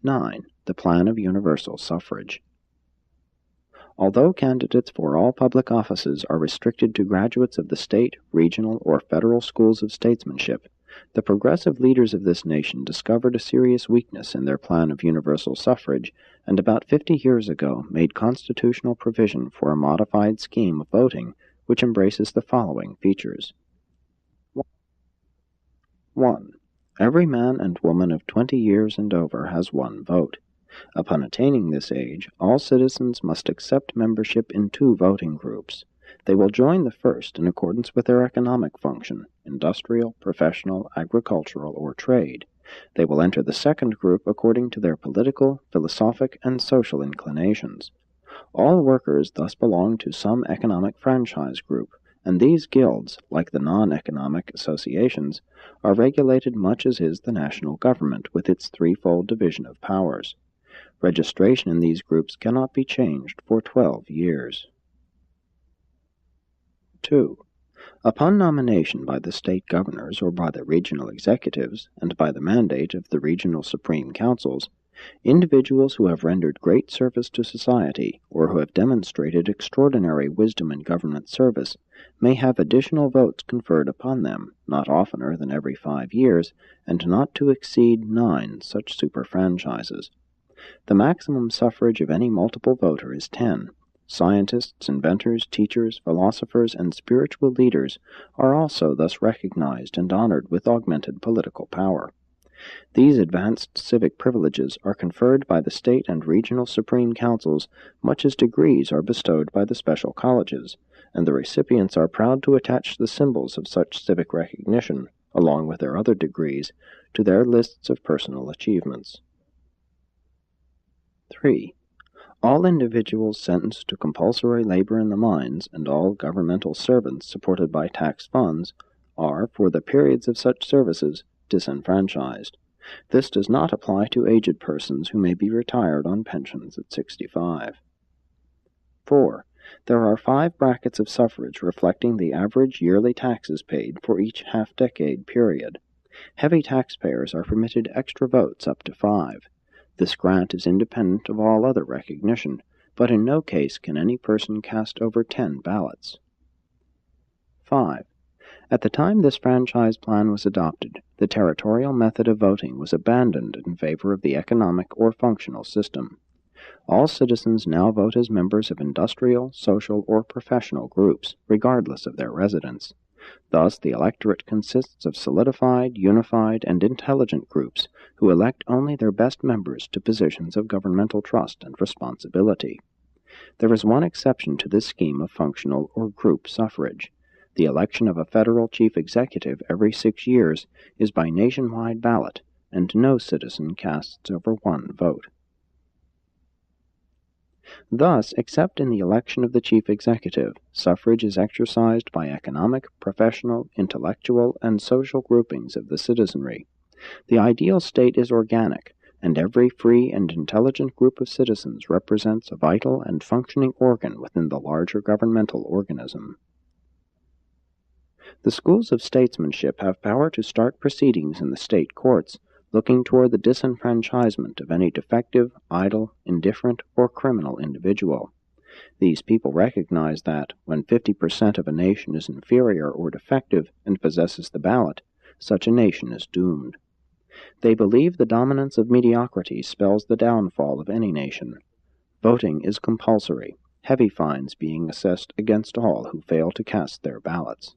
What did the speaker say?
9. The Plan of Universal Suffrage. Although candidates for all public offices are restricted to graduates of the state, regional, or federal schools of statesmanship, the progressive leaders of this nation discovered a serious weakness in their plan of universal suffrage, and about 50 years ago made constitutional provision for a modified scheme of voting which embraces the following features. 1. Every man and woman of 20 years and over has one vote. Upon attaining this age, all citizens must accept membership in 2 voting groups. They will join the first in accordance with their economic function, industrial, professional, agricultural, or trade. They will enter the second group according to their political, philosophic, and social inclinations. All workers thus belong to some economic franchise group, and these guilds, like the non-economic associations, are regulated much as is the national government with its threefold division of powers. Registration in these groups cannot be changed for 12 years. 2. Upon nomination by the state governors or by the regional executives, and by the mandate of the regional supreme councils, individuals who have rendered great service to society, or who have demonstrated extraordinary wisdom in government service, may have additional votes conferred upon them, not oftener than every 5 years, and not to exceed 9 such superfranchises. The maximum suffrage of any multiple voter is 10. Scientists, inventors, teachers, philosophers, and spiritual leaders are also thus recognized and honored with augmented political power. These advanced civic privileges are conferred by the state and regional supreme councils much as degrees are bestowed by the special colleges, and the recipients are proud to attach the symbols of such civic recognition, along with their other degrees, to their lists of personal achievements. 3. All individuals sentenced to compulsory labor in the mines, and all governmental servants supported by tax funds, are, for the periods of such services, disenfranchised. This does not apply to aged persons who may be retired on pensions at 65. 4. There are 5 brackets of suffrage reflecting the average yearly taxes paid for each half-decade period. Heavy taxpayers are permitted extra votes up to 5. This grant is independent of all other recognition, but in no case can any person cast over 10 ballots. 5. At the time this franchise plan was adopted, the territorial method of voting was abandoned in favor of the economic or functional system. All citizens now vote as members of industrial, social, or professional groups, regardless of their residence. Thus, the electorate consists of solidified, unified, and intelligent groups who elect only their best members to positions of governmental trust and responsibility. There is one exception to this scheme of functional or group suffrage. The election of a federal chief executive every 6 years is by nationwide ballot, and no citizen casts over 1 vote. Thus, except in the election of the chief executive, suffrage is exercised by economic, professional, intellectual, and social groupings of the citizenry. The ideal state is organic, and every free and intelligent group of citizens represents a vital and functioning organ within the larger governmental organism. The schools of statesmanship have power to start proceedings in the state courts, looking toward the disenfranchisement of any defective, idle, indifferent, or criminal individual. These people recognize that, when 50% of a nation is inferior or defective and possesses the ballot, such a nation is doomed. They believe the dominance of mediocrity spells the downfall of any nation. Voting is compulsory, heavy fines being assessed against all who fail to cast their ballots.